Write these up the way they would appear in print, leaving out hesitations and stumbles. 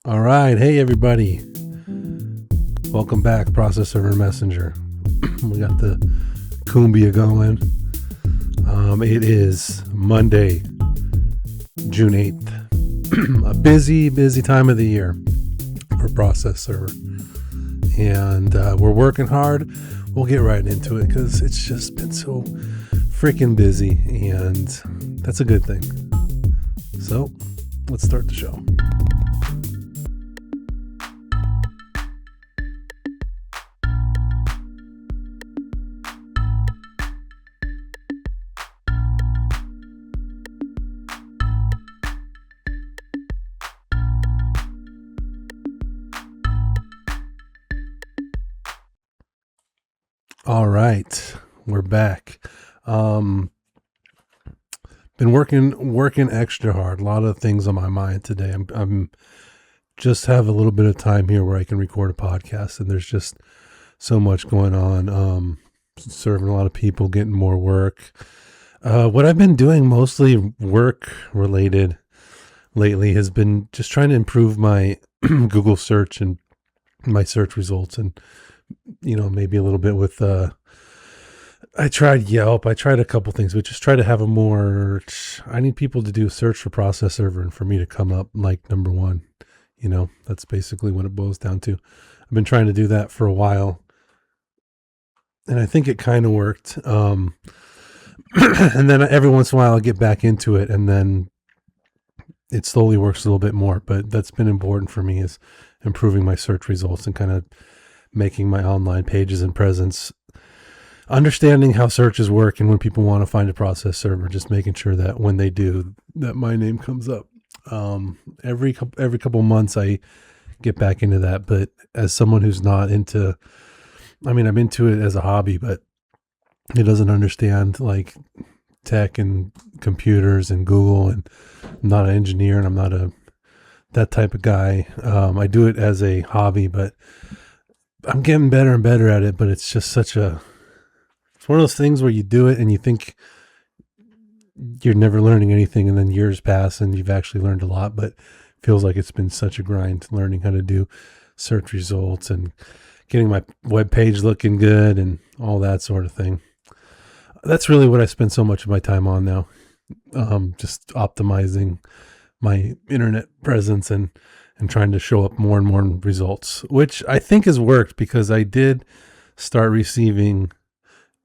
All right. Hey, everybody. Welcome back, Process Server Messenger. We got the CumbAI going. It is Monday, June 8th. A busy time of the year for Process Server. And we're working hard. We'll get right into it because it's just been so freaking busy. And that's a good thing. So let's start the show. All right, we're back. Been working extra hard. A lot of things on my mind today. I'm just have a little bit of time here where I can record a podcast, and there's just so much going on. Serving a lot of people, getting more work. What I've been doing, mostly work related lately, has been just trying to improve my Google search and my search results, and maybe a little bit with, I tried Yelp. I tried a couple things, but just try to have I need people to do a search for Process Server and for me to come up like number one. That's basically what it boils down to. I've been trying to do that for a while, and I think it kind of worked. And then every once in a while I'll get back into it, and then it slowly works a little bit more, but that's been important for me, is improving my search results and kind of making my online pages and presence, understanding how searches work, and when people want to find a Process Server, just making sure that when they do, that my name comes up. Every couple months I get back into that, but as someone who's not into, I'm into it as a hobby, but it doesn't understand like tech and computers and Google, and I'm not an engineer, and I'm not that type of guy. I do it as a hobby, but I'm getting better and better at it. But it's just it's one of those things where you do it and you think you're never learning anything, and then years pass and you've actually learned a lot, but it feels like it's been such a grind learning how to do search results and getting my web page looking good and all that sort of thing. That's really what I spend so much of my time on now. Just optimizing my internet presence and trying to show up more and more results, which I think has worked, because I did start receiving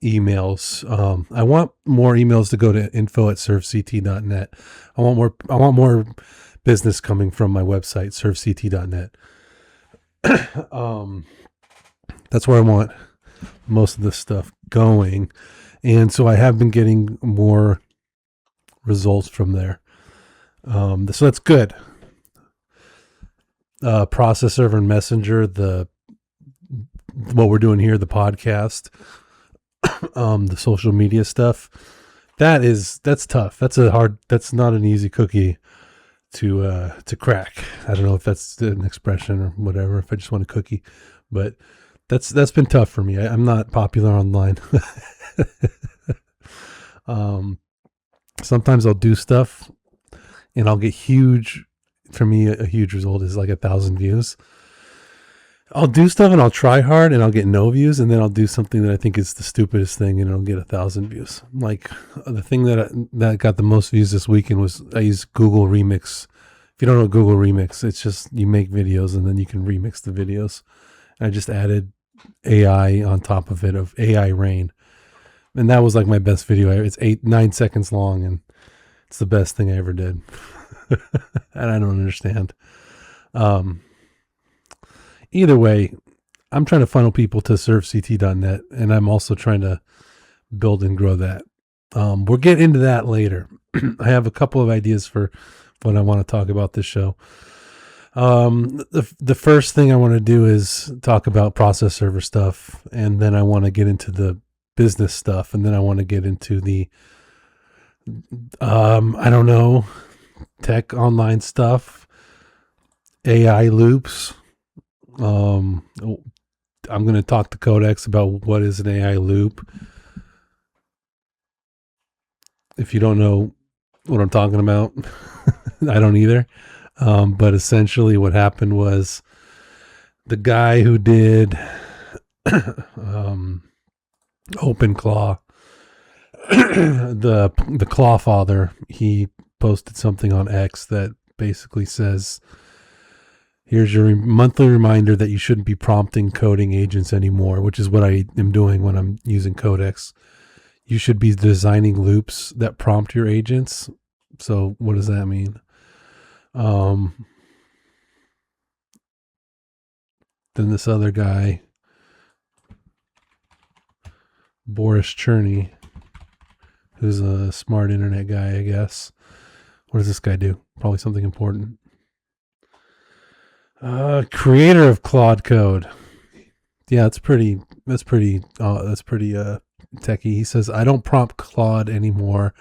emails. I want more emails to go to info@servect.net. I want more business coming from my website, servect.net. That's where I want most of this stuff going. And so I have been getting more results from there. So that's good. Process Server and Messenger, what we're doing here, the podcast, the social media stuff, that's tough. That's not an easy cookie to crack. I don't know if that's an expression or whatever, if I just want a cookie, but that's been tough for me. I'm not popular online. Sometimes I'll do stuff and I'll get huge. For me, a huge result is like 1,000 views. I'll do stuff and I'll try hard and I'll get no views, and then I'll do something that I think is the stupidest thing and it'll get 1,000 views. Like the thing that got the most views this weekend was, I used Google Remix. If you don't know Google Remix, it's just you make videos and then you can remix the videos. And I just added AI on top of it, of AI Rain. And that was like my best video. It's 9 seconds long, and it's the best thing I ever did. And I don't understand. Either way, I'm trying to funnel people to servect.net, and I'm also trying to build and grow that. We'll get into that later. I have a couple of ideas for what I want to talk about this show. The first thing I want to do is talk about Process Server stuff, and then I want to get into the business stuff, and then I want to get into the tech online stuff, AI loops. I'm going to talk to Codex about what is an AI loop. If you don't know what I'm talking about, I don't either. But essentially, what happened was the guy who did um, OpenClaw, the Claw Father, he posted something on X that basically says, "Here's your monthly reminder that you shouldn't be prompting coding agents anymore," which is what I am doing when I'm using Codex. You should be designing loops that prompt your agents. So what does that mean? Then this other guy, Boris Cherney, who's a smart internet guy, I guess. What does this guy do? Probably something important. Creator of Claude Code. Yeah, that's pretty techie. He says, I don't prompt Claude anymore.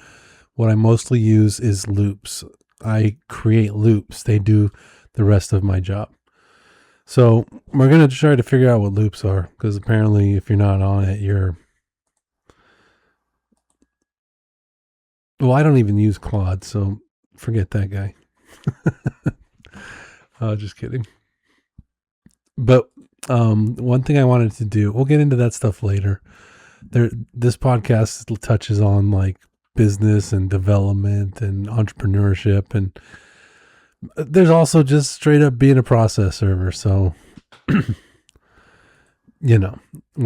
What I mostly use is loops. I create loops. They do the rest of my job. So we're going to try to figure out what loops are, because apparently if you're not on it, well, I don't even use Claude, so forget that guy. Just kidding. But one thing I wanted to do, we'll get into that stuff later. This podcast touches on like business and development and entrepreneurship, and there's also just straight up being a process server. So, we're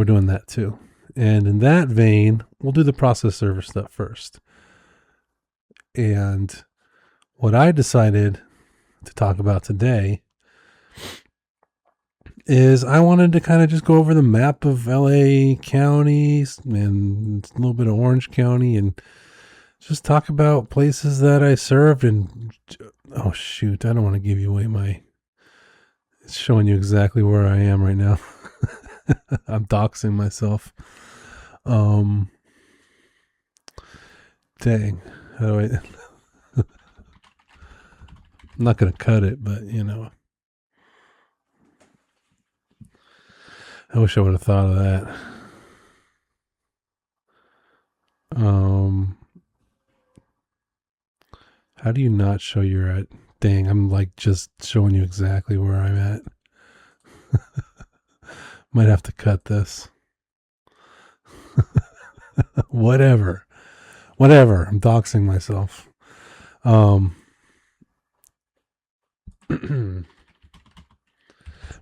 doing that too. And in that vein, we'll do the process server stuff first. And what I decided to talk about today is I wanted to kind of just go over the map of LA counties and a little bit of Orange County and just talk about places that I served. And oh shoot, I don't want to give you away it's showing you exactly where I am right now. I'm doxing myself. Dang, how do I I'm not going to cut it, but I wish I would have thought of that. How do you not show you're at? Dang, I'm like just showing you exactly where I'm at. Might have to cut this. Whatever. I'm doxing myself.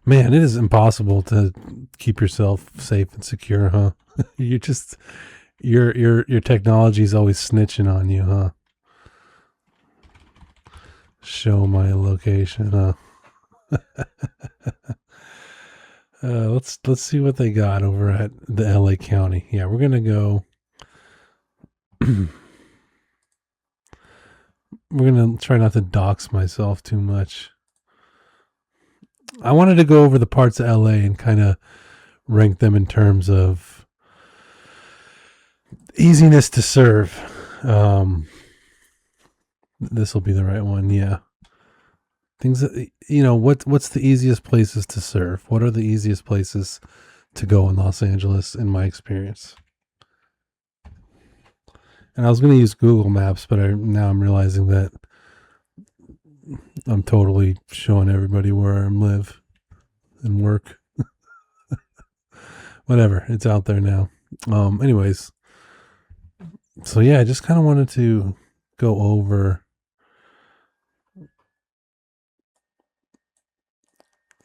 Man, it is impossible to keep yourself safe and secure, huh? You just your technology is always snitching on you, huh? Show my location, huh? Let's see what they got over at the LA County. Yeah, we're gonna go. We're gonna try not to dox myself too much. I wanted to go over the parts of LA and kind of rank them in terms of easiness to serve. This will be the right one. Yeah. Things that, what's the easiest places to serve? What are the easiest places to go in Los Angeles, in my experience? And I was going to use Google Maps, but now I'm realizing that I'm totally showing everybody where I live and work. Whatever, it's out there now. Anyways, so yeah, I just kind of wanted to go over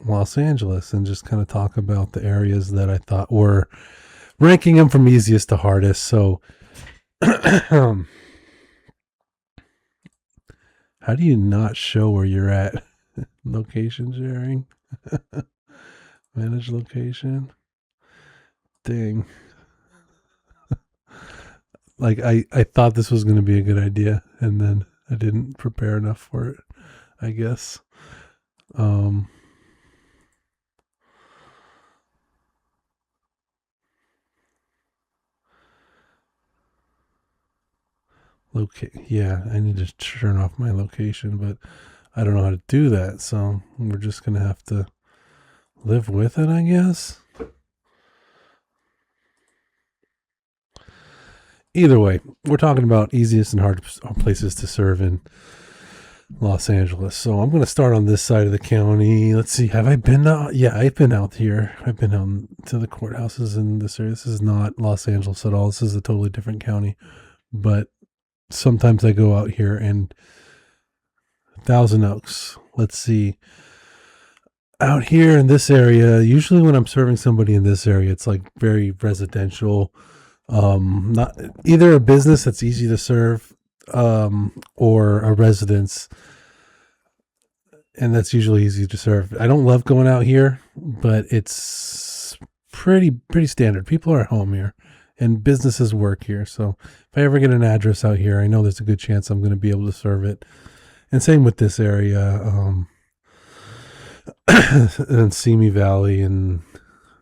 Los Angeles and just kind of talk about the areas that I thought were, ranking them from easiest to hardest. So how do you not show where you're at? Location sharing. Manage location. Dang. Like I thought this was going to be a good idea, and then I didn't prepare enough for it, I guess. Yeah, I need to turn off my location, but I don't know how to do that, so we're just going to have to live with it, I guess. Either way, we're talking about easiest and hardest places to serve in Los Angeles. So I'm going to start on this side of the county. Let's see. Have I been out? Yeah, I've been out here. I've been out to the courthouses in this area. This is not Los Angeles at all. This is a totally different county. But sometimes I go out here, and Thousand Oaks. Let's see. Out here in this area, usually when I'm serving somebody in this area, it's like very residential. Not either a business that's easy to serve, or a residence, and that's usually easy to serve. I don't love going out here, but it's pretty standard. People are at home here, and businesses work here. So if I ever get an address out here, I know there's a good chance I'm going to be able to serve it. And same with this area, and Simi Valley. And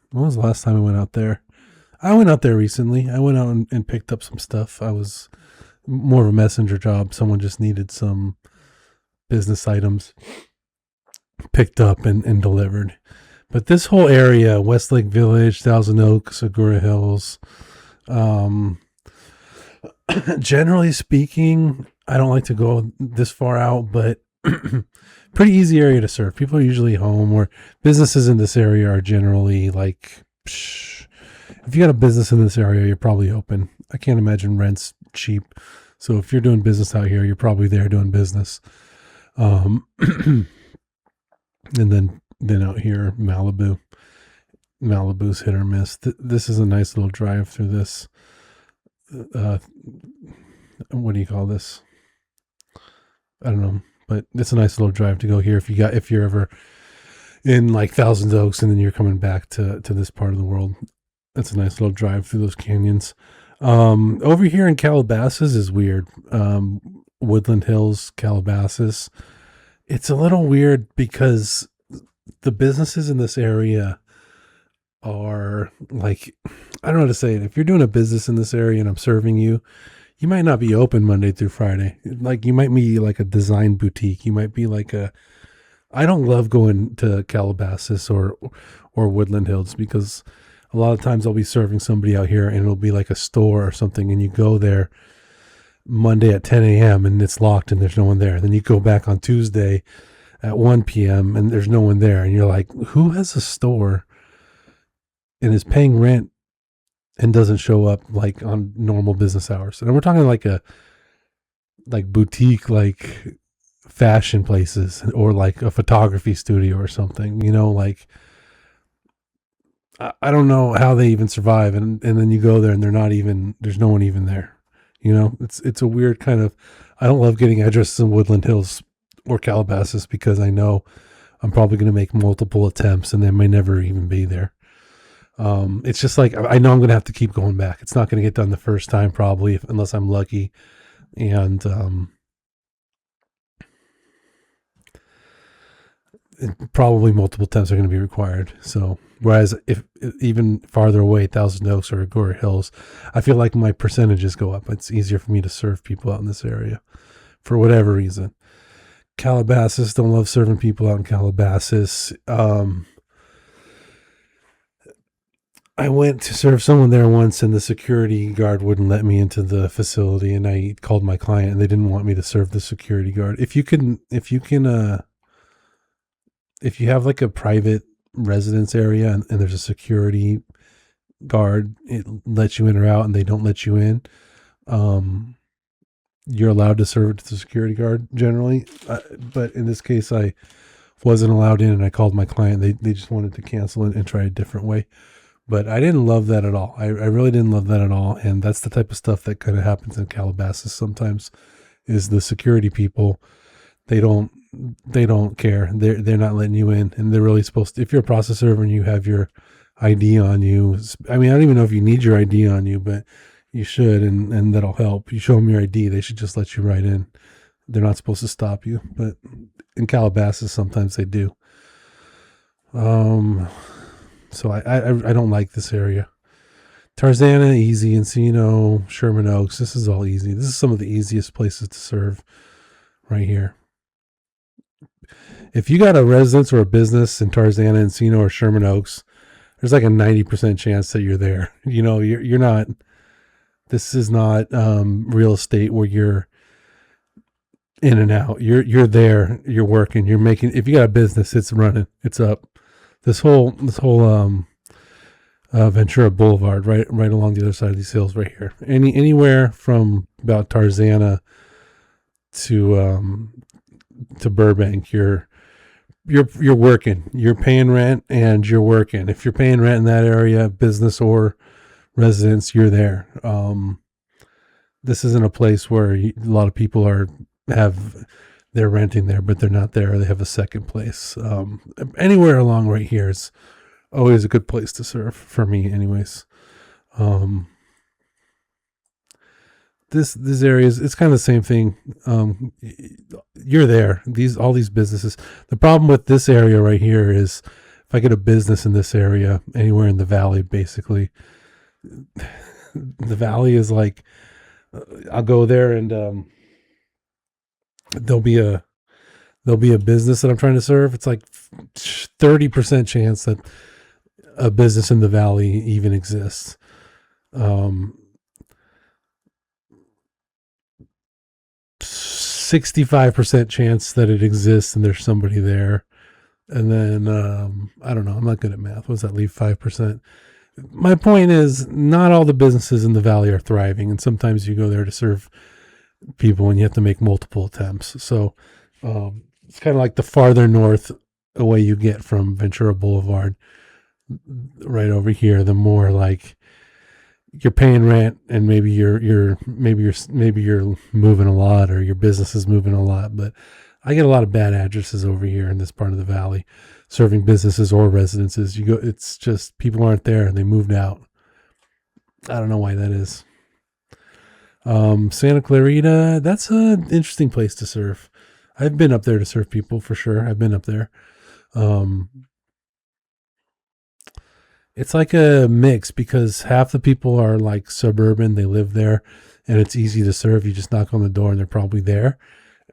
when was the last time I went out there? I went out there recently. I went out and picked up some stuff. I was more of a messenger job. Someone just needed some business items picked up and delivered. But this whole area, Westlake Village, Thousand Oaks, Agoura Hills, generally speaking, I don't like to go this far out, but pretty easy area to serve. People are usually home, or businesses in this area are generally like, if you got a business in this area, you're probably open. I can't imagine rent's cheap. So if you're doing business out here, you're probably there doing business. And then out here, Malibu's hit or miss. This is a nice little drive through this. What do you call this? I don't know, but it's a nice little drive to go here if you're ever in like Thousand Oaks and then you're coming back to this part of the world. That's a nice little drive through those canyons. Over here in Calabasas is weird. Woodland Hills, Calabasas. It's a little weird because the businesses in this area are like, I don't know how to say it. If you're doing a business in this area and I'm serving you, you might not be open Monday through Friday. Like you might be like a design boutique. You might be like I don't love going to Calabasas or Woodland Hills because a lot of times I'll be serving somebody out here and it'll be like a store or something, and you go there Monday at 10 a.m. and it's locked and there's no one there. Then you go back on Tuesday at 1 p.m. and there's no one there. And you're like, who has a store and is paying rent and doesn't show up like on normal business hours? And we're talking like boutique, like fashion places, or like a photography studio or something, like I don't know how they even survive. And then you go there and there's no one even there. It's a weird kind of, I don't love getting addresses in Woodland Hills or Calabasas because I know I'm probably going to make multiple attempts and they may never even be there. It's just like, I know I'm going to have to keep going back. It's not going to get done the first time probably, unless I'm lucky. And, probably multiple attempts are going to be required. So, whereas if even farther away, Thousand Oaks or Agoura Hills, I feel like my percentages go up. It's easier for me to serve people out in this area for whatever reason. Calabasas, don't love serving people out in Calabasas. I went to serve someone there once and the security guard wouldn't let me into the facility, and I called my client and they didn't want me to serve the security guard. If you have like a private residence area and there's a security guard, it lets you in or out and they don't let you in, you're allowed to serve it to the security guard generally. But in this case, I wasn't allowed in and I called my client. They just wanted to cancel it and try a different way. But I didn't love that at all. I really didn't love that at all. And that's the type of stuff that kind of happens in Calabasas sometimes, is the security people, they don't care. They're not letting you in, and they're really supposed to. If you're a process server and you have your ID on you, I mean, I don't even know if you need your ID on you, but you should, and that'll help. You show them your ID, they should just let you right in. They're not supposed to stop you, but in Calabasas sometimes they do. So I don't like this area. Tarzana, easy. Encino, Sherman Oaks, this is all easy. This is some of the easiest places to serve right here. If you got a residence or a business in Tarzana, Encino, or Sherman Oaks, there's like a 90% chance that you're there. You're not, this is not real estate where you're in and out. You're there. You're working. You're making. If you got a business, it's running. It's up. This whole Ventura Boulevard, right along the other side of these hills, right here. Anywhere from about Tarzana to Burbank, you're working. You're paying rent and you're working. If you're paying rent in that area, business or residence, you're there. This isn't a place where a lot of people they're renting there, but they're not there. They have a second place. Anywhere along right here is always a good place to serve for me, anyways. This area it's kind of the same thing. You're there. All these businesses. The problem with this area right here is if I get a business in this area, anywhere in the valley, basically, the valley is like, I'll go there and there'll be a business that I'm trying to serve. It's like 30% chance that a business in the valley even exists. 65% chance that it exists and there's somebody there. And then I don't know. I'm not good at math. What does that leave? 5%. My point is, not all the businesses in the valley are thriving, and sometimes you go there to serve people and you have to make multiple attempts. So it's kind of like the farther north away you get from Ventura Boulevard, right over here, the more like you're paying rent and maybe you're moving a lot, or your business is moving a lot. But I get a lot of bad addresses over here in this part of the valley, serving businesses or residences. It's just people aren't there and they moved out. I don't know why that is. Santa Clarita, that's an interesting place to serve. I've been up there to serve people for sure. I've been up there. It's like a mix because half the people are like suburban. They live there and it's easy to serve. You just knock on the door and they're probably there.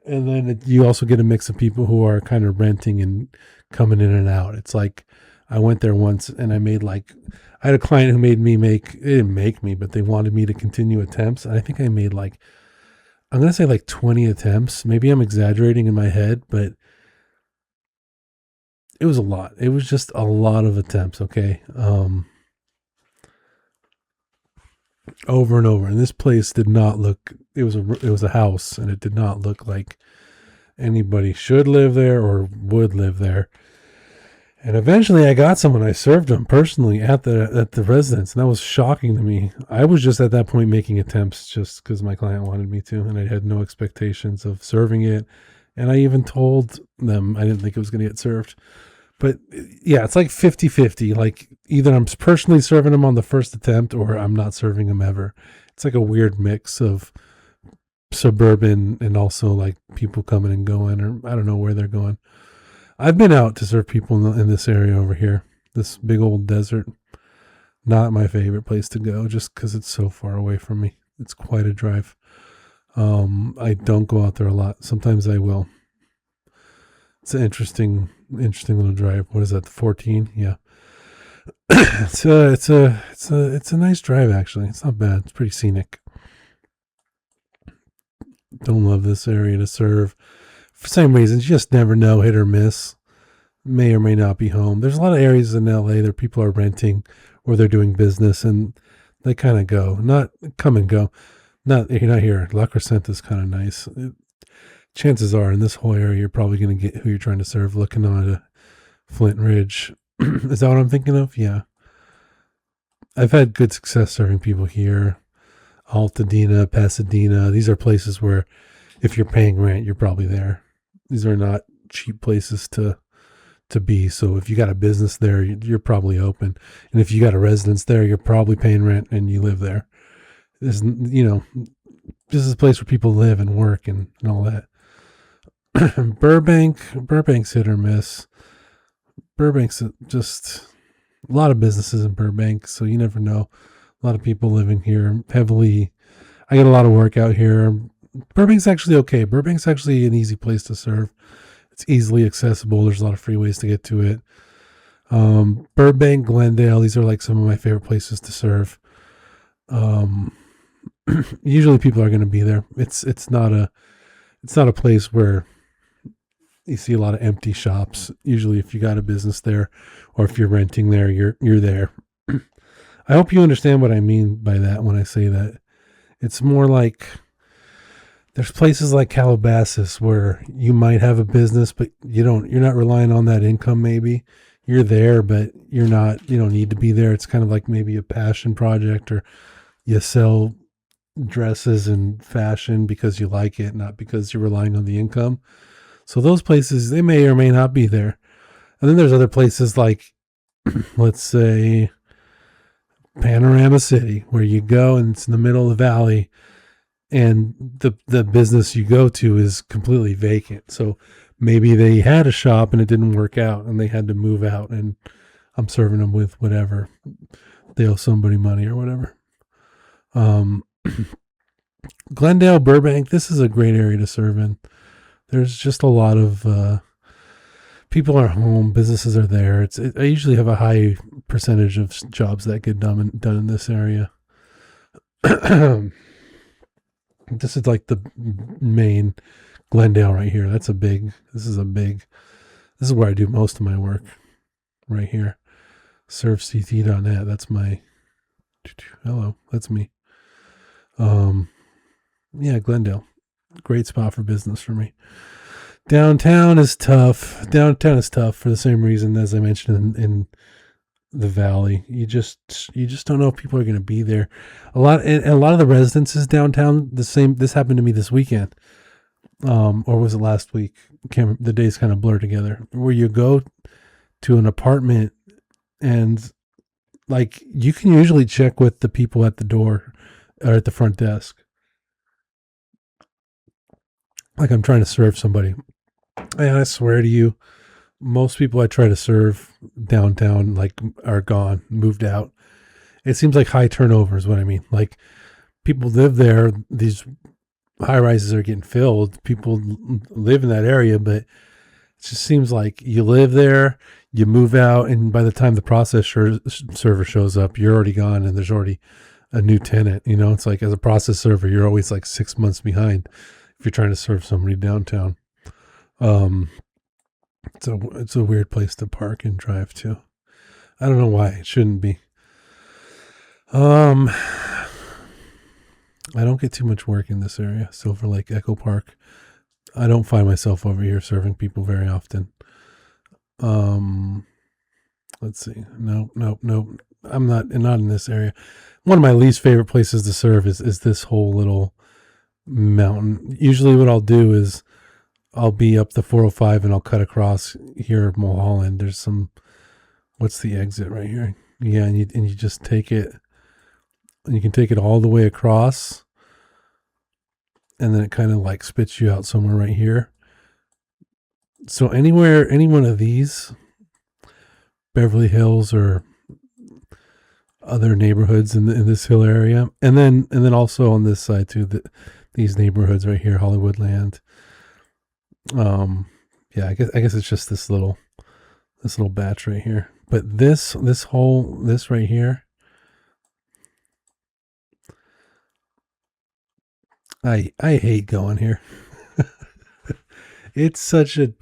And then you also get a mix of people who are kind of renting and coming in and out. It's like I went there once and I had a client who made me they didn't make me, but they wanted me to continue attempts. And I think I made I'm going to say 20 attempts. Maybe I'm exaggerating in my head, but it was a lot. It was just a lot of attempts. Okay. Over and over. And this place did not look, it was a house and it did not look like anybody should live there or would live there. And eventually I got someone. I served them personally at the residence, and that was shocking to me. I was just at that point making attempts just because my client wanted me to, and I had no expectations of serving it. And I even told them I didn't think it was going to get served. But yeah, it's like 50-50. Like either I'm personally serving them on the first attempt or I'm not serving them ever. It's like a weird mix of suburban and also like people coming and going, or I don't know where they're going. I've been out to serve people in this area over here, this big old desert. Not my favorite place to go just because it's so far away from me. It's quite a drive. I don't go out there a lot. Sometimes I will. It's an interesting little drive. What is that? The 14? Yeah. It's a nice drive actually. It's not bad. It's pretty scenic. Don't love this area to serve. For same reasons, you just never know, hit or miss. May or may not be home. There's a lot of areas in LA that people are renting or they're doing business and they kind of go, not come and go. You're not here. La Crescenta is kind of nice. Chances are in this whole area, you're probably going to get who you're trying to serve looking on to Flint Ridge. Is that what I'm thinking of? Yeah. I've had good success serving people here. Altadena, Pasadena. These are places where if you're paying rent, you're probably there. These are not cheap places to be. So if you got a business there, you're probably open. And if you got a residence there, you're probably paying rent and you live there. This is a place where people live and work and all that. Burbank's hit or miss. Burbank's just a lot of businesses in Burbank, so you never know. A lot of people living here heavily. I get a lot of work out here. Burbank's actually okay. Burbank's actually an easy place to serve. It's easily accessible. There's a lot of free ways to get to it. Burbank, Glendale, these are like some of my favorite places to serve. Usually people are going to be there. It's not it's not a place where you see a lot of empty shops. Usually, if you got a business there, or if you're renting there, you're there. I hope you understand what I mean by that when I say that. It's more like there's places like Calabasas where you might have a business, but you're not relying on that income. Maybe you're there, but you don't need to be there. It's kind of like maybe a passion project, or you sell dresses and fashion because you like it, not because you're relying on the income. So those places, they may or may not be there. And then there's other places like, let's say, Panorama City, where you go and it's in the middle of the valley, and the business you go to is completely vacant. So maybe they had a shop and it didn't work out and they had to move out, and I'm serving them with whatever. They owe somebody money or whatever. Glendale, Burbank, this is a great area to serve in. There's just a lot of people are home, businesses are there. I usually have a high percentage of jobs that get done in this area. This is like the main Glendale right here. This is where I do most of my work right here. ServeCT.net. That's my, hello, that's me. Yeah, Glendale. Great spot for business for me. Downtown is tough. Downtown is tough for the same reason as I mentioned in the valley. You just don't know if people are going to be there. A lot of the residences downtown, the same. This happened to me this weekend, or was it last week? The days kind of blur together. Where you go to an apartment and like you can usually check with the people at the door or at the front desk. Like I'm trying to serve somebody, and I swear to you, most people I try to serve downtown like are gone, moved out. It seems like high turnover is what I mean. Like people live there, these high rises are getting filled. People live in that area, but it just seems like you live there, you move out, and by the time the process server shows up, you're already gone and there's already a new tenant. It's like as a process server, you're always like 6 months behind if you're trying to serve somebody downtown. It's a weird place to park and drive to. I don't know why it shouldn't be. I don't get too much work in this area. Silver Lake, Echo Park. I don't find myself over here serving people very often. Let's see. No. I'm not in this area. One of my least favorite places to serve is this whole little mountain. Usually what I'll do is I'll be up the 405 and I'll cut across here of Mulholland. There's what's the exit right here? Yeah, and you just take it, and you can take it all the way across, and then it kind of like spits you out somewhere right here. So any one of these, Beverly Hills or other neighborhoods in this hill area, and then also on this side too, these neighborhoods right here, Hollywoodland. Yeah, I guess it's just this little batch right here. But this right here, I hate going here. It's such a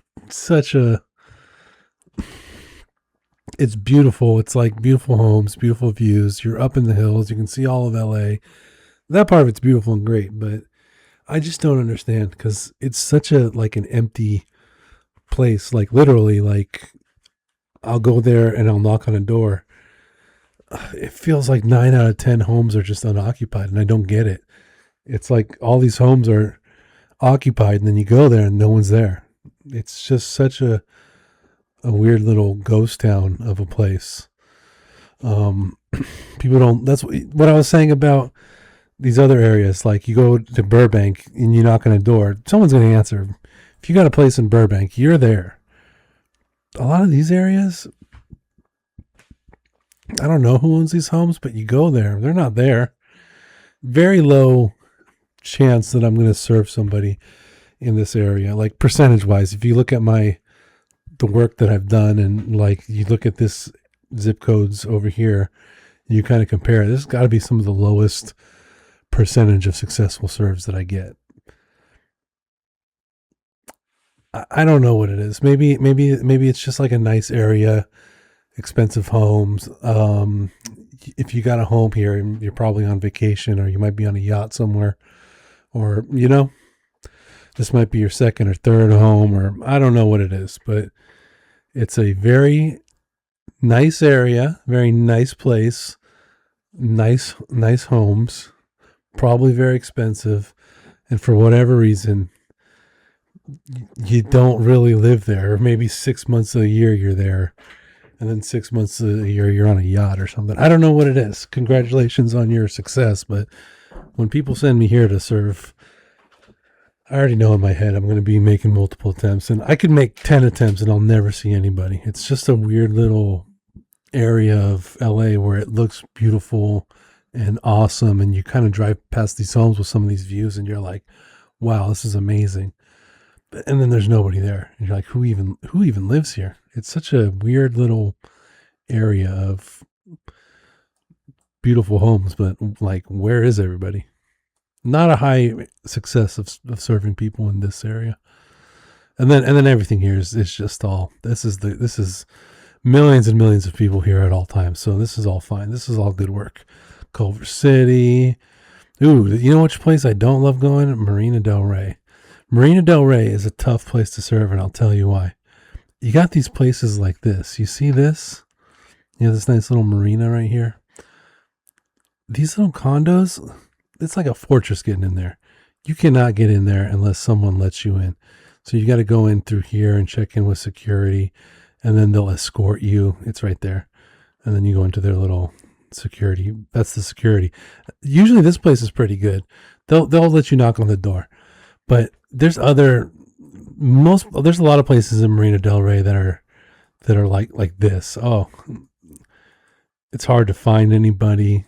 it's beautiful. It's like beautiful homes, beautiful views. You're up in the hills. You can see all of LA. That part of it's beautiful and great, but I just don't understand because it's such an empty place. Like literally, like I'll go there and I'll knock on a door. It feels like 9 out of 10 homes are just unoccupied, and I don't get it. It's like all these homes are occupied, and then you go there and no one's there. It's just such a weird little ghost town of a place. People don't. That's what I was saying about these other areas. Like you go to Burbank and you knock on a door, someone's going to answer. If you got a place in Burbank, you're there. A lot of these areas, I don't know who owns these homes, but you go there, they're not there. Very low chance that I'm going to serve somebody in this area. Like percentage wise, if you look at the work that I've done, and like you look at this zip codes over here, you kind of compare, this has got to be some of the lowest percentage of successful serves that I get. I don't know what it is. Maybe it's just like a nice area, expensive homes. If you got a home here, you're probably on vacation, or you might be on a yacht somewhere, or this might be your second or third home, or I don't know what it is, but it's a very nice area, very nice place, nice homes, probably very expensive, and for whatever reason, you don't really live there. Or maybe 6 months of the year you're there, and then 6 months of the year you're on a yacht or something. I don't know what it is. Congratulations on your success, but when people send me here to serve, I already know in my head I'm going to be making multiple attempts, and I could make 10 attempts and I'll never see anybody. It's just a weird little area of LA where it looks beautiful and awesome, and you kind of drive past these homes with some of these views and you're like, wow, this is amazing. And then there's nobody there. And you're like, who even lives here? It's such a weird little area of beautiful homes, but like, where is everybody? Not a high success of serving people in this area. And then everything here is just all this is millions and millions of people here at all times. So this is all fine. This is all good work. Culver City. Ooh, you know which place I don't love going? Marina Del Rey. Marina Del Rey is a tough place to serve, and I'll tell you why. You got these places like this. You see this? You have this nice little marina right here. These little condos, it's like a fortress getting in there. You cannot get in there unless someone lets you in. So you got to go in through here and check in with security, and then they'll escort you. It's right there. And then you go into their little security. That's the security. Usually this place is pretty good. They'll let you knock on the door. But there's a lot of places in Marina Del Rey that are like this. Oh, it's hard to find anybody.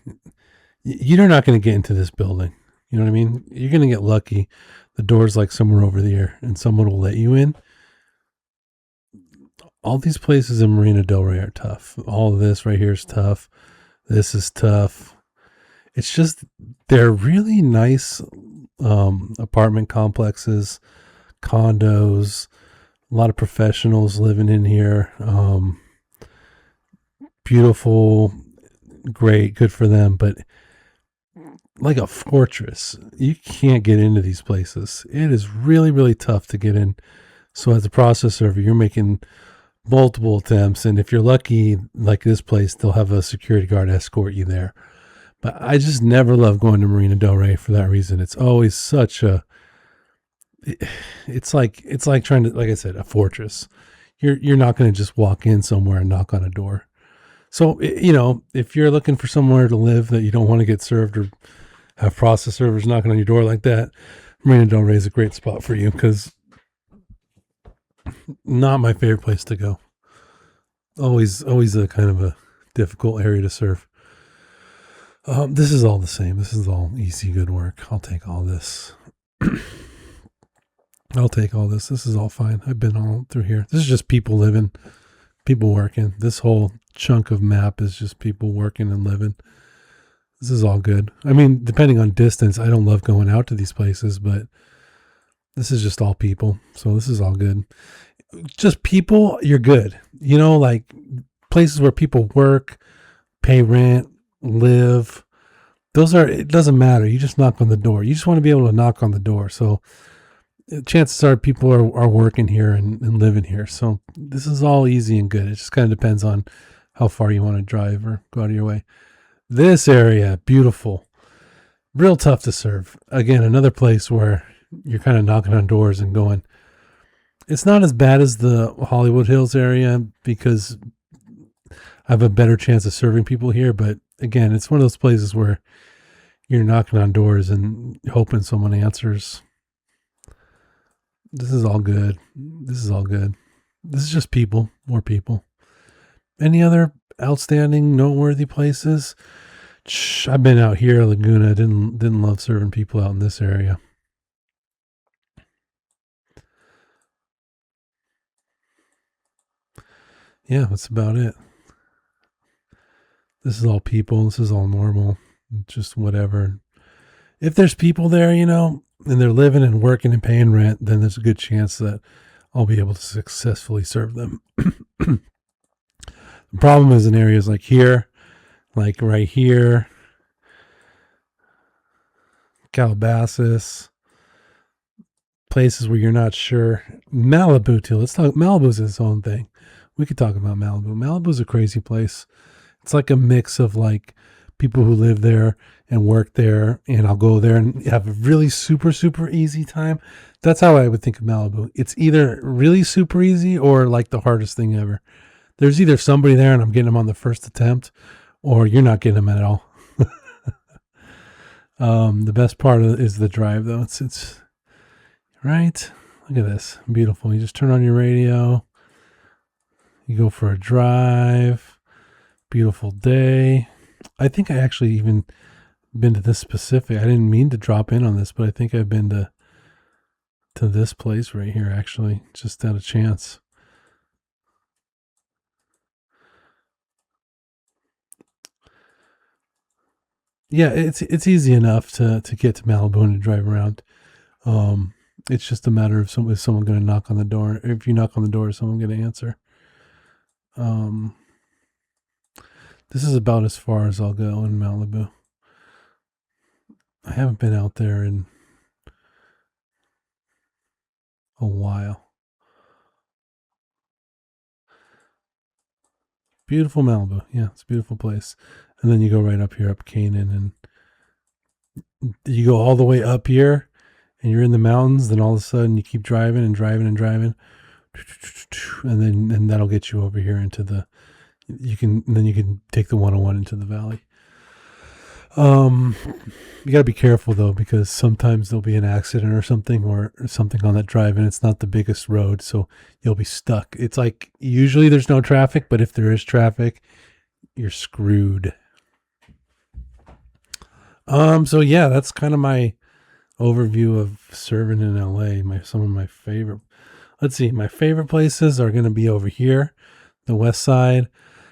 You're not going to get into this building. You know what I mean? You're going to get lucky. The door's like somewhere over there, and someone will let you in. All these places in Marina Del Rey are tough. All of this right here is tough. This is tough. It's just, they're really nice apartment complexes, condos, a lot of professionals living in here. Beautiful, great, good for them, but like a fortress. You can't get into these places. It is really, really tough to get in. So as a process server, you're making multiple attempts, and if you're lucky, like this place, they'll have a security guard escort you there. But I just never love going to Marina Del Rey for that reason. It's always it's like trying to, like I said, a fortress. You're not going to just walk in somewhere and knock on a door. So, if you're looking for somewhere to live that you don't want to get served or have process servers knocking on your door like that, Marina Del Rey is a great spot for you, because not my favorite place to go. Always a kind of a difficult area to serve. This is all the same. This is all easy, good work. I'll take all this. This is all fine. I've been all through here. This is just people living, people working. This whole chunk of map is just people working and living. This is all good. I mean, depending on distance, I don't love going out to these places, but this is just all people. So this is all good. Just people, you're good. Like places where people work, pay rent, live. It doesn't matter. You just knock on the door. You just want to be able to knock on the door. So chances are people are working here and living here. So this is all easy and good. It just kind of depends on how far you want to drive or go out of your way. This area, beautiful, real tough to serve. Again, another place where you're kind of knocking on doors and going, it's not as bad as the Hollywood Hills area because I have a better chance of serving people here. But again, it's one of those places where you're knocking on doors and hoping someone answers. This is all good. This is just people, more people. Any other outstanding, noteworthy places? I've been out here, Laguna. Didn't love serving people out in this area. Yeah, that's about it. This is all people. This is all normal. Just whatever. If there's people there, and they're living and working and paying rent, then there's a good chance that I'll be able to successfully serve them. The problem is in areas like here, like right here, Calabasas, places where you're not sure. Malibu too. Let's talk. Malibu's its own thing. We could talk about Malibu. Malibu's a crazy place. It's like a mix of like people who live there and work there, and I'll go there and have a really super, super easy time. That's how I would think of Malibu. It's either really super easy or like the hardest thing ever. There's either somebody there and I'm getting them on the first attempt, or you're not getting them at all. The best part is the drive, though. It's right. Look at this, beautiful. You just turn on your radio. You go for a drive. Beautiful day. I think I actually even been to this specific. I didn't mean to drop in on this, but I think I've been to this place right here. Actually, just out of chance. Yeah, it's easy enough to get to Malibu and to drive around. It's just a matter of is someone going to knock on the door. If you knock on the door, is someone going to answer? This is about as far as I'll go in Malibu. I haven't been out there in a while. Beautiful Malibu. Yeah, it's a beautiful place. And then you go right up here, up Canaan, and you go all the way up here, and you're in the mountains. Then all of a sudden, you keep driving and driving and driving, and that'll get you over here into the. You can take the 101 into the valley. You got to be careful though, because sometimes there'll be an accident or something on that drive, and it's not the biggest road, so you'll be stuck. It's like usually there's no traffic, but if there is traffic, you're screwed. So yeah, that's kind of my overview of serving in LA. Some of my favorite. Let's see, my favorite places are going to be over here, the West Side,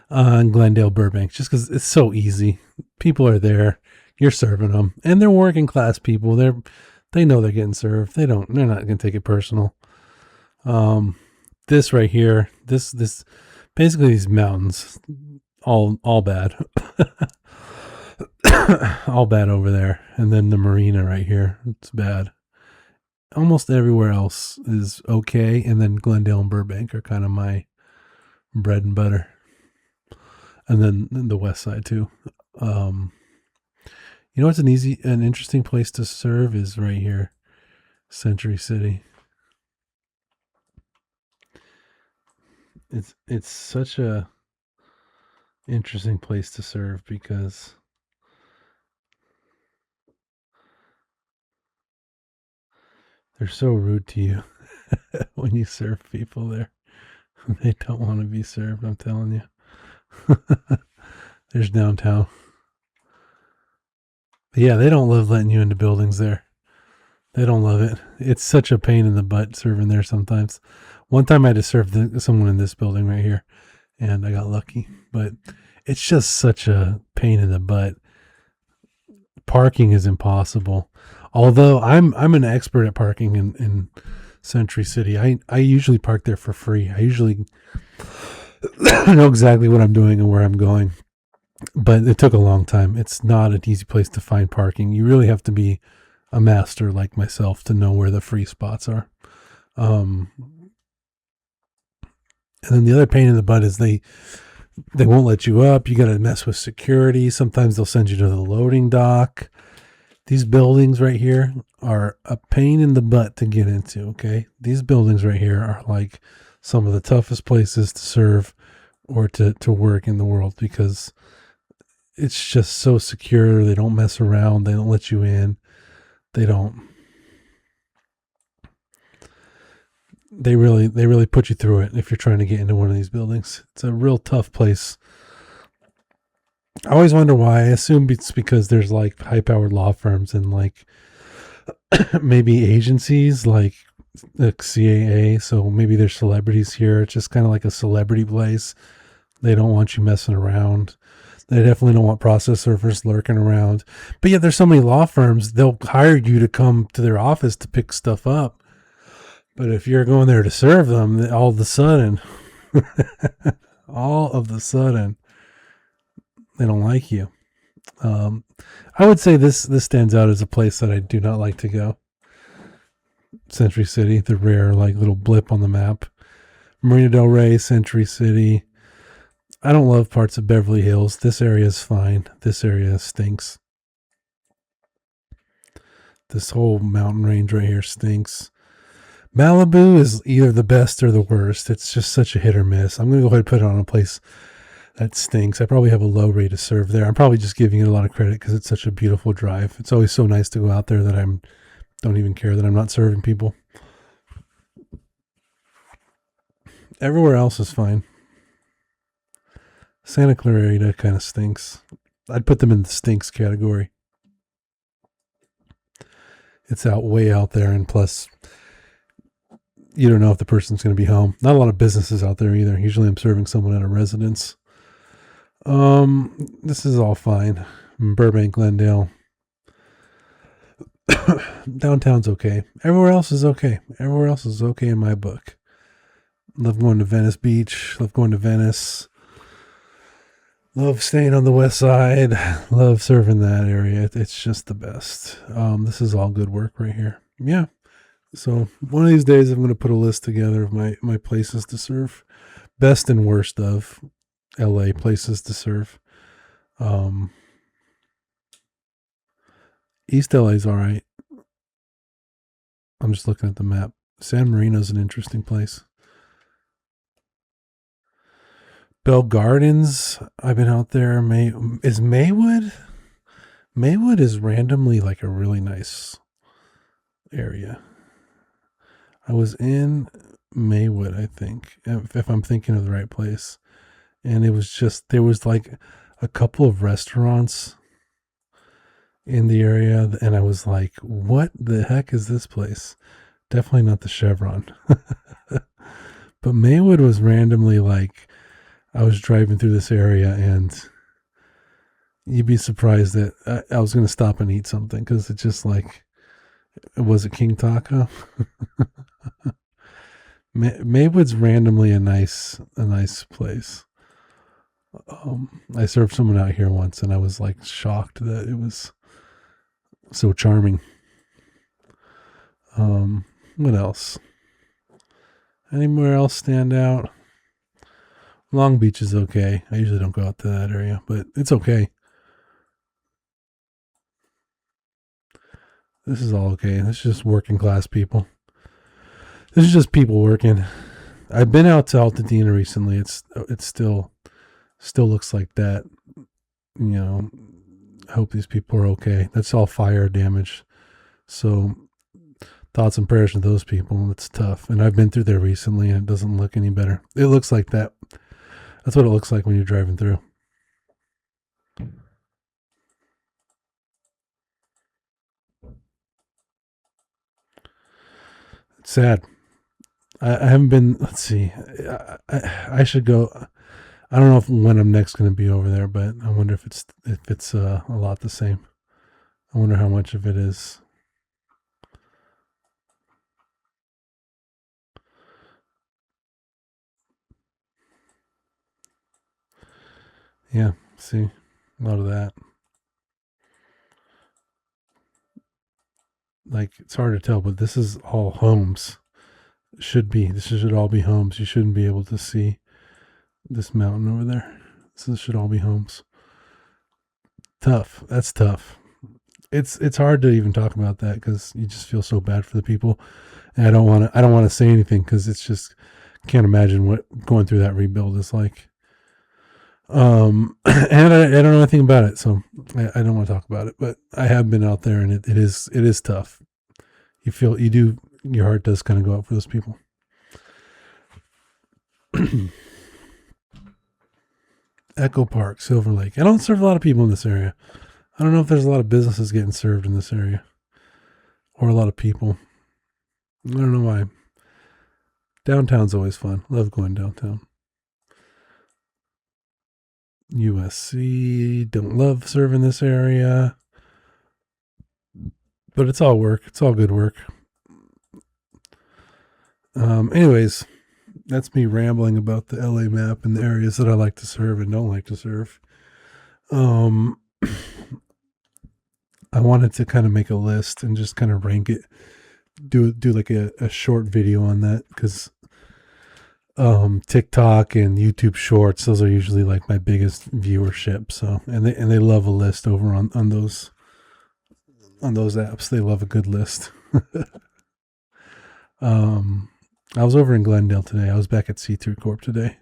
and Glendale, Burbank, just because it's so easy. People are there, you're serving them, and they're working class people. They know they're getting served. They're not going to take it personal. This right here, this basically these mountains, all bad. All bad over there. And then the marina right here, it's bad. Almost everywhere else is okay, and then Glendale and Burbank are kind of my bread and butter. And then the West Side too. You know what's an interesting place to serve is right here, Century City. It's such a interesting place to serve because they're so rude to you when you serve people there. They don't want to be served, I'm telling you. There's downtown. But yeah, they don't love letting you into buildings there. They don't love it. It's such a pain in the butt serving there sometimes. One time I had to serve someone in this building right here, and I got lucky. But it's just such a pain in the butt. Parking is impossible. Although I'm an expert at parking in Century City. I usually park there for free. I usually know exactly what I'm doing and where I'm going. But it took a long time. It's not an easy place to find parking. You really have to be a master like myself to know where the free spots are. And then the other pain in the butt is they won't let you up. You got to mess with security. Sometimes they'll send you to the loading dock. These buildings right here are a pain in the butt to get into, okay? These buildings right here are like some of the toughest places to serve or to work in the world because it's just so secure. They don't mess around. They don't let you in. They really put you through it if you're trying to get into one of these buildings. It's a real tough place. I always wonder why. I assume it's because there's like high-powered law firms and like maybe agencies like the CAA. So maybe there's celebrities here. It's just kind of like a celebrity place. They don't want you messing around. They definitely don't want process servers lurking around. But yeah, there's so many law firms, they'll hire you to come to their office to pick stuff up. But if you're going there to serve them, all of a sudden, all of the sudden, they don't like you. I would say this stands out as a place that I do not like to go. Century City, the rare like little blip on the map. Marina del Rey, Century City. I don't love parts of Beverly Hills. This area is fine. This area stinks. This whole mountain range right here stinks. Malibu is either the best or the worst. It's just such a hit or miss. I'm going to go ahead and put it on a place that stinks. I probably have a low rate of serve there. I'm probably just giving it a lot of credit because it's such a beautiful drive. It's always so nice to go out there that I don't even care that I'm not serving people. Everywhere else is fine. Santa Clarita kind of stinks. I'd put them in the stinks category. It's way out there, and plus, you don't know if the person's going to be home. Not a lot of businesses out there either. Usually I'm serving someone at a residence. This is all fine. Burbank, Glendale. Downtown's okay. Everywhere else is okay. Everywhere else is okay in my book. Love going to Venice Beach. Love going to Venice. Love staying on the west side. Love serving that area. It's just the best. This is all good work right here. Yeah. So one of these days I'm going to put a list together of my places to serve. Best and worst of LA places to serve. East LA is all right. I'm just looking at the map. San Marino's an interesting place. Bell Gardens, I've been out there. Is Maywood? Maywood is randomly like a really nice area. I was in Maywood, I think, if I'm thinking of the right place. And it was just, there was like a couple of restaurants in the area. And I was like, what the heck is this place? Definitely not the Chevron. But Maywood was randomly like, I was driving through this area and you'd be surprised that I was going to stop and eat something because it's just like, was it King Taco? Maywood's randomly a nice place. I served someone out here once and I was like shocked that it was so charming. What else? Anywhere else stand out? Long Beach is okay. I usually don't go out to that area, but it's okay. This is all okay. This is just working class people. This is just people working. I've been out to Altadena recently. It's still looks like that. You know, I hope these people are okay. That's all fire damage. So thoughts and prayers to those people. It's tough. And I've been through there recently and it doesn't look any better. It looks like that. That's what it looks like when you're driving through. It's sad. I haven't been, let's see. I should go. I don't know when I'm next going to be over there, but I wonder if it's a lot the same. I wonder how much of it is. Yeah, see, a lot of that. Like, it's hard to tell, but this is all homes. This should all be homes. You shouldn't be able to see this mountain over there. This should all be homes. Tough. That's tough. It's hard to even talk about that because you just feel so bad for the people. And I don't want to say anything because it's just can't imagine what going through that rebuild is like. And I don't know anything about it, so I don't want to talk about it. But I have been out there, and it is tough. Your heart does kind of go out for those people. Echo Park, Silver Lake. I don't serve a lot of people in this area. I don't know if there's a lot of businesses getting served in this area, or a lot of people. I don't know why. Downtown's always fun. Love going downtown. USC, don't love serving this area. But it's all work. It's all good work. Anyways, that's me rambling about the LA map and the areas that I like to serve and don't like to serve. Um, I wanted to kind of make a list and just kind of rank it, do like a short video on that, because TikTok and YouTube Shorts, those are usually like my biggest viewership. So and they love a list over on those apps. They love a good list. um, I was over in Glendale today. I was back at CT Corp today.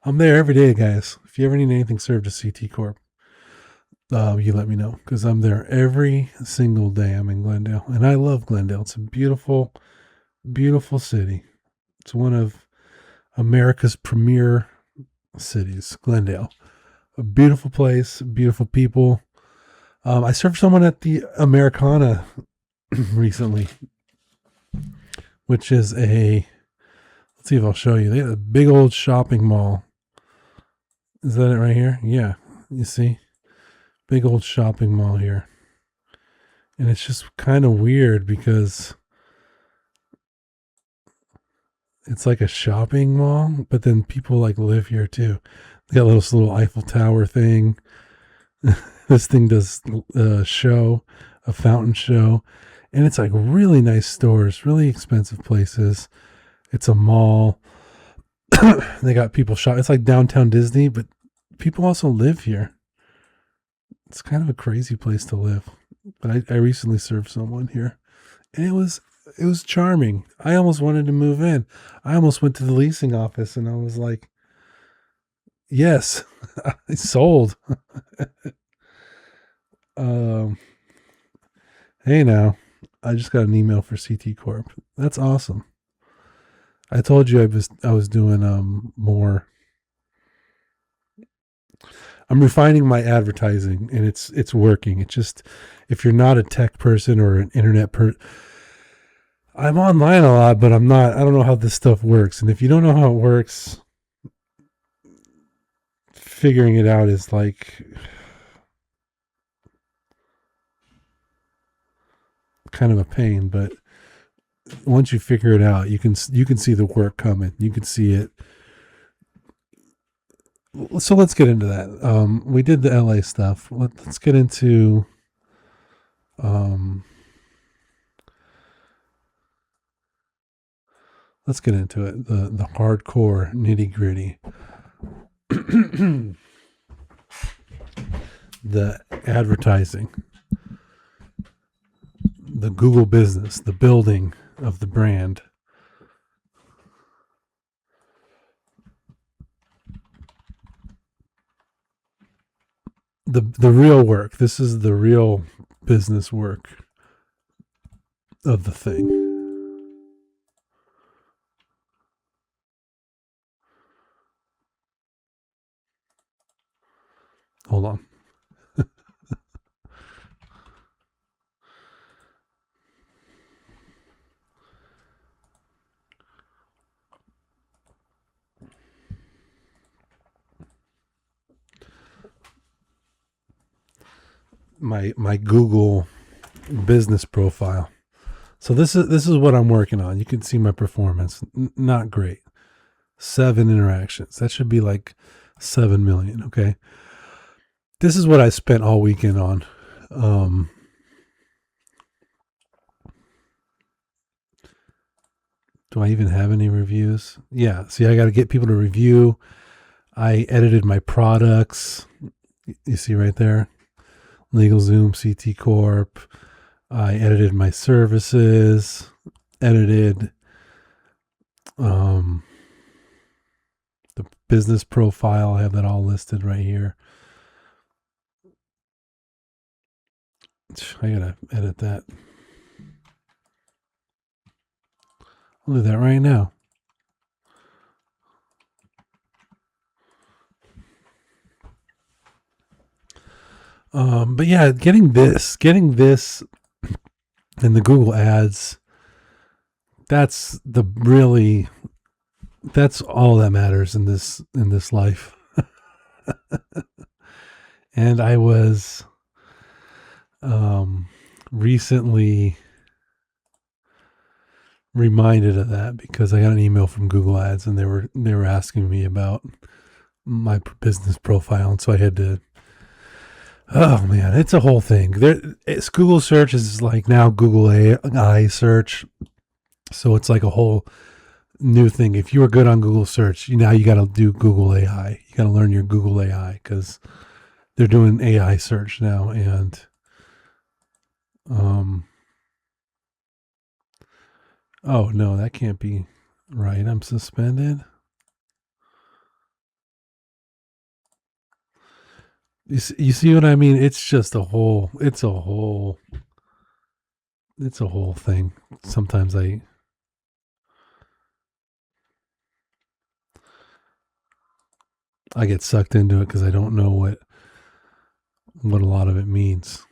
I'm there every day, guys. If you ever need anything served at CT Corp, you let me know, because I'm there every single day. I'm in Glendale, and I love Glendale. It's a beautiful, beautiful city. It's one of America's premier cities, Glendale. A beautiful place, beautiful people. I served someone at the Americana recently, which is let's see if I'll show you. They have a big old shopping mall. Is that it right here? Yeah, you see? Big old shopping mall here. And it's just kind of weird because it's like a shopping mall, but then people like live here too. They got this little Eiffel Tower thing. This thing does a show, a fountain show, and it's like really nice stores, really expensive places. It's a mall. They got people shop. It's like downtown Disney, but people also live here. It's kind of a crazy place to live. But I recently served someone here, and it was charming. I almost wanted to move in. I almost went to the leasing office, and I was like, yes, I sold. um, hey now, I just got an email for CT Corp. That's awesome. I told you I was doing more. I'm refining my advertising, and it's working. It's just, if you're not a tech person or an internet person, I'm online a lot, but I'm not. I don't know how this stuff works, and if you don't know how it works, figuring it out is like kind of a pain. But once you figure it out, you can see the work coming. You can see it. So let's get into that. We did the LA stuff. Let's get into let's get into it. The hardcore nitty gritty. The advertising, the Google business, the building of the brand. The real work. This is the real business work of the thing. Hold on. My Google business profile. So this is what I'm working on. You can see my performance. Not great. 7 interactions. That should be like 7 million. Okay. This is what I spent all weekend on. Do I even have any reviews? Yeah. See, I got to get people to review. I edited my products. You see right there. LegalZoom, CT Corp. I edited my services, edited the business profile. I have that all listed right here. I gotta edit that. I'll do that right now. But yeah, getting this in the Google ads, that's all that matters in this life. And I was recently reminded of that because I got an email from Google Ads and they were asking me about my business profile, and so I had to. Oh man, it's a whole thing. It's Google search is like now Google AI search, so it's like a whole new thing. If you were good on Google search, now you got to do Google AI. You got to learn your Google AI because they're doing AI search now, and um. Oh no, that can't be right. I'm suspended. You see what I mean? It's just a whole. It's a whole thing. Sometimes I get sucked into it because I don't know what a lot of it means.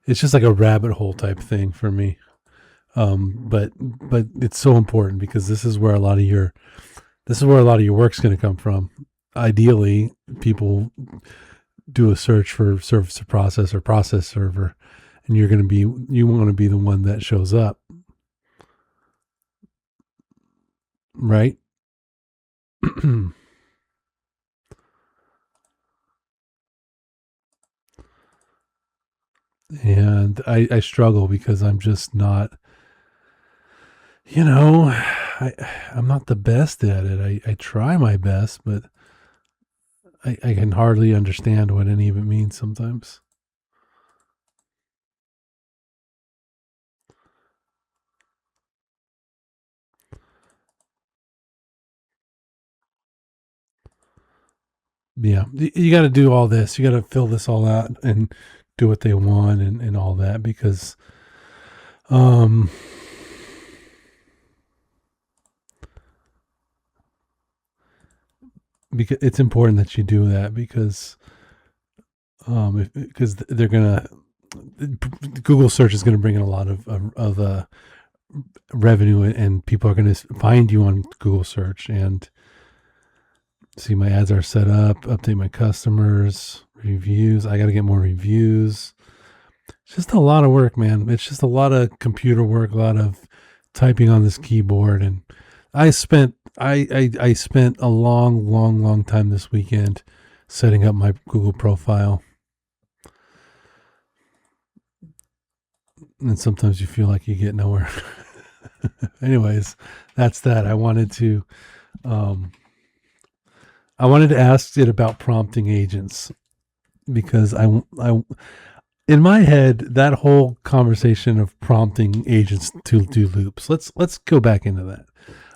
It's just like a rabbit hole type thing for me. But it's so important because this is where a lot of your work's going to come from. Ideally, people do a search for service to process or process server, and you want to be the one that shows up, right? And I struggle because I'm just not, I'm not the best at it. I try my best, but I can hardly understand what any of it means sometimes. Yeah, you got to do all this. You got to fill this all out and do what they want and all that because, um, because it's important that you do that because, because they're gonna Google search is gonna bring in a lot of revenue and people are gonna find you on Google search and see my ads are set up, update my customers, reviews. I got to get more reviews. It's just a lot of work, man. It's just a lot of computer work, a lot of typing on this keyboard. And I spent a long time this weekend setting up my Google profile. And sometimes you feel like you get nowhere. Anyways, that's that. I wanted to ask it about prompting agents because in my head that whole conversation of prompting agents to do loops. Let's go back into that.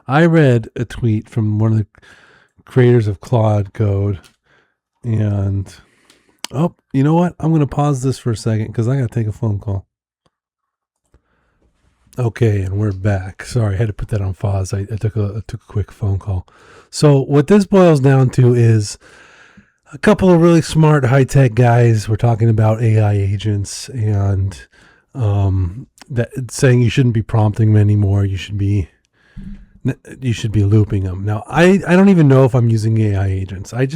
I read a tweet from one of the creators of Claude Code, and you know what? I'm going to pause this for a second because I got to take a phone call. Okay, and we're back. Sorry, I had to put that on pause. I took a quick phone call. So what this boils down to is a couple of really smart high tech guys were talking about AI agents and that saying you shouldn't be prompting them anymore. You should be looping them. Now I don't even know if I'm using AI agents. I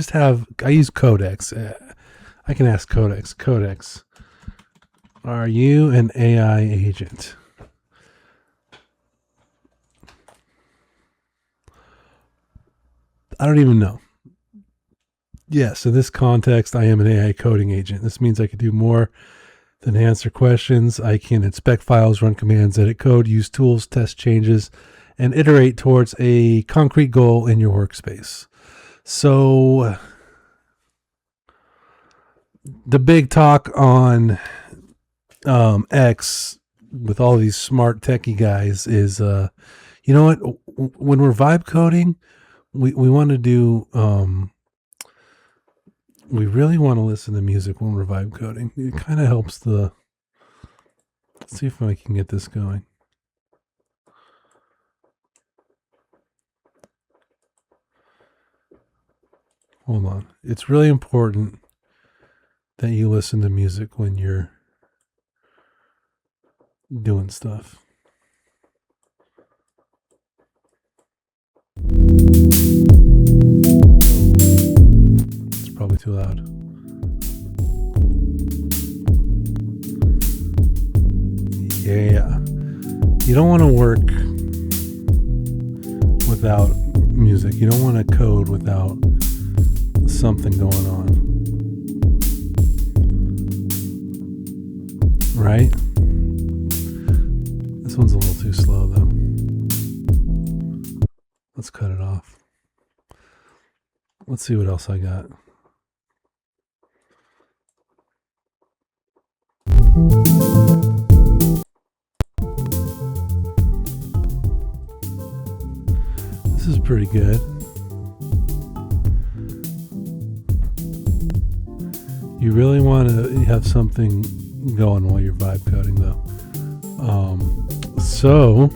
use Codex. I can ask Codex. Codex, are you an AI agent? I don't even know. Yes, in this context, I am an AI coding agent. This means I can do more than answer questions. I can inspect files, run commands, edit code, use tools, test changes, and iterate towards a concrete goal in your workspace. So, the big talk on X with all these smart techie guys is, you know what? When we're vibe coding, we want to do we really want to listen to music when we're vibe coding. It kind of helps let's see if I can get this going. Hold on. It's really important that you listen to music when you're doing stuff. It's probably too loud. Yeah. You don't want to work without music. You don't want to code without something going on. Right? This one's a little too slow though. Let's cut it off. Let's see what else I got. This is pretty good. You really want to have something going while you're vibe coding though. So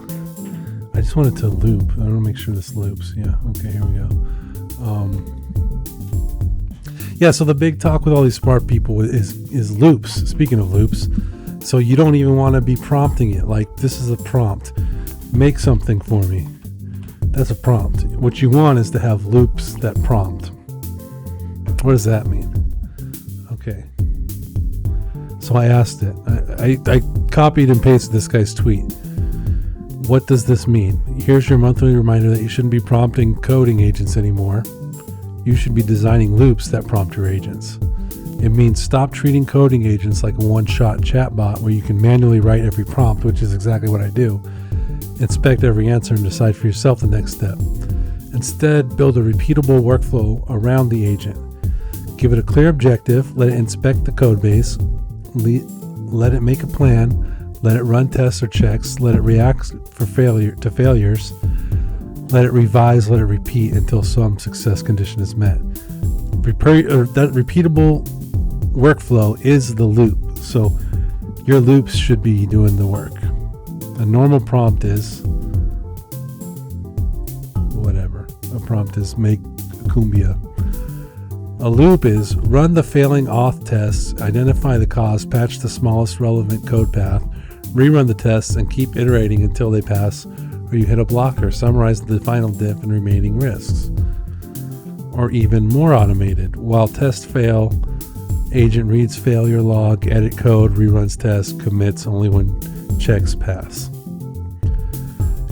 I just wanted to loop. I want to make sure this loops. Yeah. Okay, here we go. Yeah, so the big talk with all these smart people is loops. Speaking of loops, so you don't even want to be prompting it. Like, this is a prompt. Make something for me. That's a prompt. What you want is to have loops that prompt. What does that mean? Okay. So I asked it. I copied and pasted this guy's tweet. What does this mean? Here's your monthly reminder that you shouldn't be prompting coding agents anymore. You should be designing loops that prompt your agents. It means stop treating coding agents like a one-shot chatbot where you can manually write every prompt, which is exactly what I do. Inspect every answer and decide for yourself the next step. Instead, build a repeatable workflow around the agent. Give it a clear objective, let it inspect the code base, let it make a plan, let it run tests or checks, let it react to failures, let it revise, let it repeat until some success condition is met. That repeatable workflow is the loop. So your loops should be doing the work. A normal prompt is whatever. A prompt is make cumbia. A loop is run the failing auth tests, identify the cause, patch the smallest relevant code path, rerun the tests, and keep iterating until they pass or you hit a blocker, summarize the final diff and remaining risks. Or even more automated. While tests fail, agent reads failure log, edit code, reruns tests, commits only when checks pass.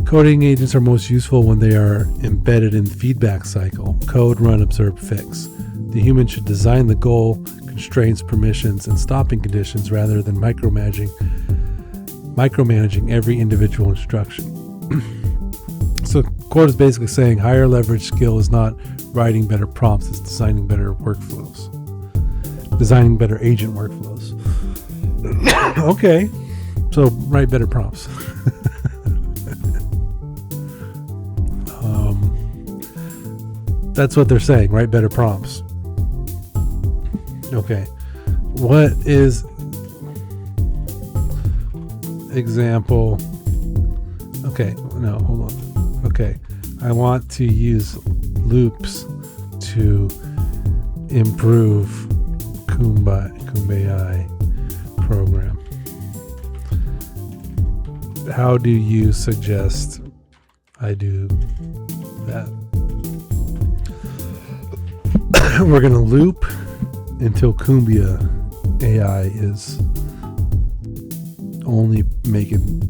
Coding agents are most useful when they are embedded in the feedback cycle. Code, run, observe, fix. The human should design the goal, constraints, permissions, and stopping conditions rather than micromanaging every individual instruction. So quote is basically saying higher leverage skill is not writing better prompts, it's designing better workflows. Designing better agent workflows. Okay, so write better prompts. That's what they're saying, write better prompts. Okay, what is example? Okay, no, hold on. Okay, I want to use loops to improve CumbAI program. How do you suggest I do that? We're going to loop until CumbAI is only making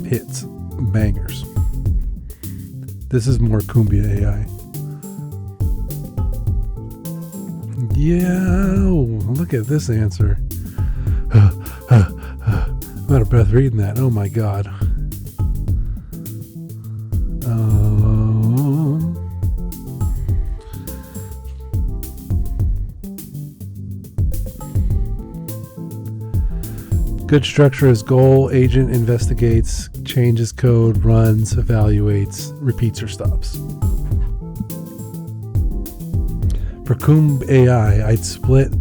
hits, bangers. This is more CumbAI. Yeah, look at this answer. I'm out of breath reading that. Oh my God. Good structure is goal, agent investigates, changes code, runs, evaluates, repeats or stops. For CumbAI, I'd split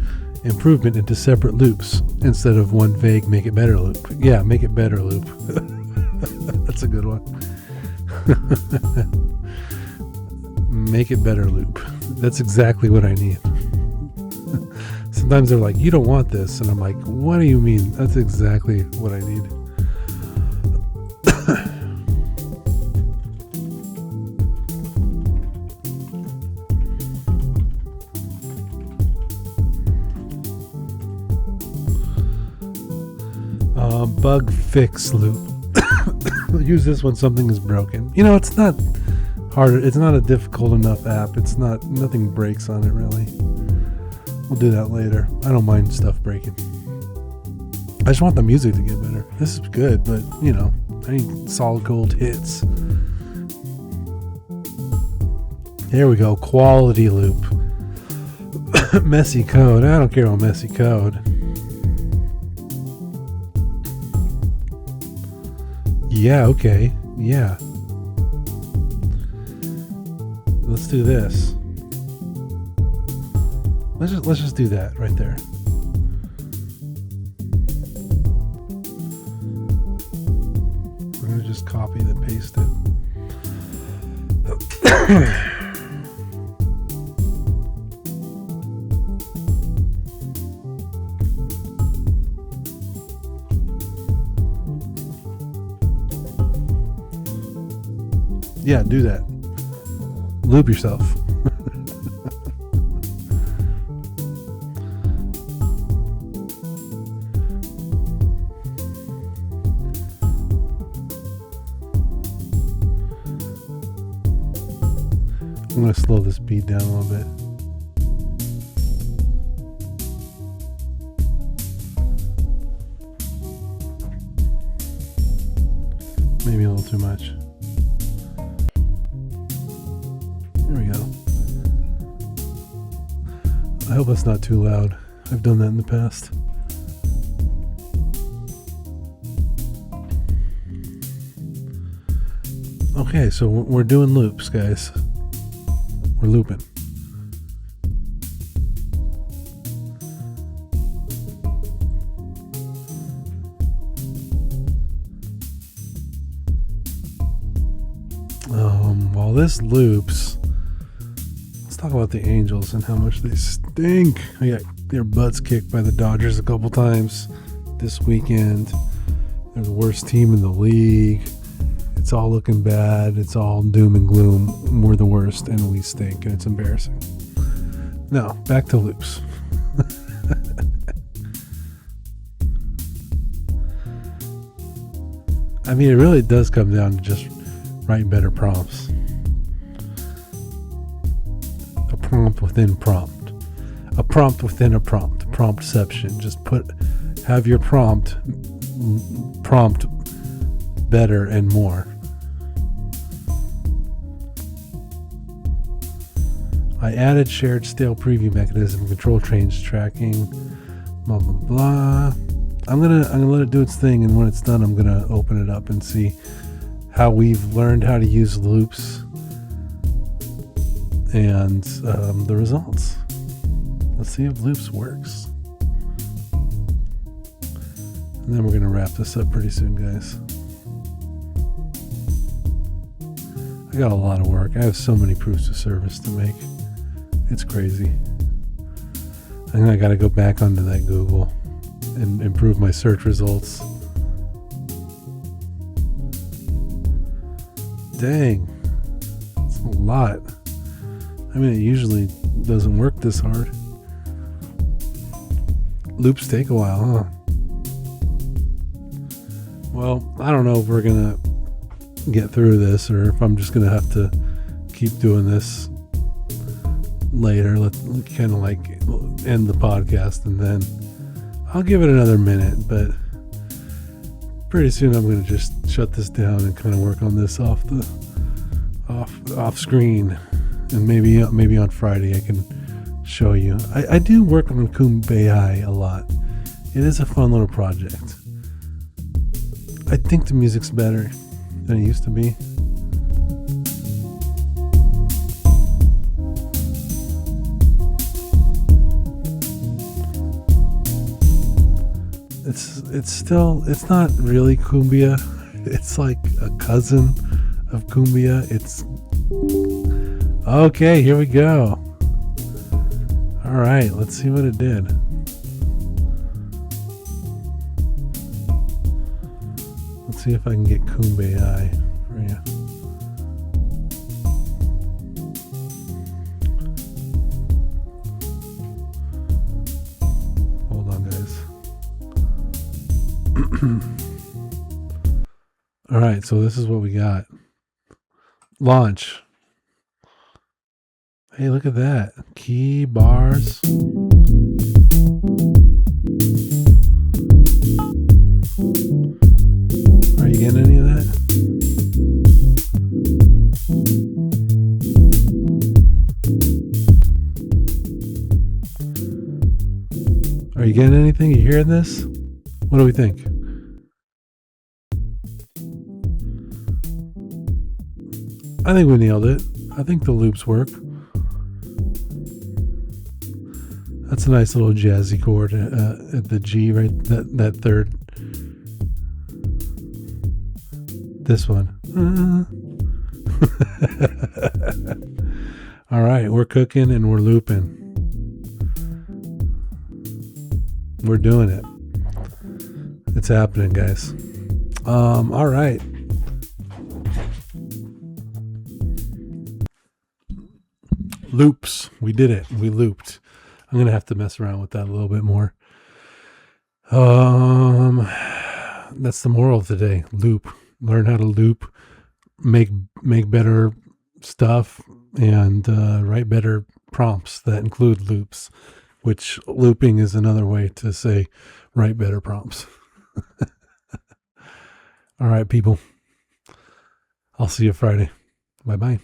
improvement into separate loops instead of one vague make it better loop. Yeah, make it better loop. That's a good one. Make it better loop. That's exactly what I need. Sometimes they're like, you don't want this. And I'm like, what do you mean? That's exactly what I need. Bug fix loop. use this when something is broken. You know, it's not hard. It's not a difficult enough app. It's not, nothing breaks on it really. We'll do that later. I don't mind stuff breaking. I just want the music to get better. This is good, but you know, I need solid gold hits. Here we go. Quality loop. Messy code. I don't care about messy code. Yeah, okay. Yeah. Let's do this. Let's just do that right there. We're gonna just copy and paste it. Yeah, do that. Loop yourself. I'm going to slow this beat down a little bit. Maybe a little too much. There we go. I hope it's not too loud. I've done that in the past. Okay, so we're doing loops, guys. We're looping. While this loops, let's talk about the Angels and how much they stink. They got their butts kicked by the Dodgers a couple times this weekend. They're the worst team in the league. It's all looking bad. It's all doom and gloom. We're the worst and we stink and it's embarrassing. Now, back to loops. I mean, it really does come down to just writing better prompts. A prompt within prompt. A prompt within a prompt. Promptception. Just have your prompt better and more. I added shared stale preview mechanism, control change tracking, blah blah blah. I'm gonna let it do its thing, and when it's done, I'm gonna open it up and see how we've learned how to use loops and the results. Let's see if loops works. And then we're gonna wrap this up pretty soon, guys. I got a lot of work. I have so many proofs of service to make. It's crazy. I think I gotta go back onto that Google and improve my search results. Dang, it's a lot. I mean, it usually doesn't work this hard. Loops take a while, huh? Well, I don't know if we're gonna get through this or if I'm just gonna have to keep doing this later. Let's kind of like end the podcast and then I'll give it another minute, but pretty soon I'm going to just shut this down and kind of work on this off screen, and maybe on Friday I can show you. I do work on CumbAI a lot. It is a fun little project. I think the music's better than it used to be. It's not really cumbia. It's like a cousin of cumbia. It's okay. Here we go. All right, let's see what it did. Let's see if I can get CumbAI for you. All right, so this is what we got. Launch. Hey, look at that. Key bars. Are you getting any of that? Are you getting anything? You hearing this? What do we think? I think we nailed it. I think the loops work. That's a nice little jazzy chord at the G, right? That third. This one. All right, we're cooking and we're looping. We're doing it. It's happening, guys. All right. Loops. We did it. We looped. I'm going to have to mess around with that a little bit more. That's the moral of today. Loop. Learn how to loop. Make better stuff and write better prompts that include loops, which looping is another way to say write better prompts. All right, people. I'll see you Friday. Bye-bye.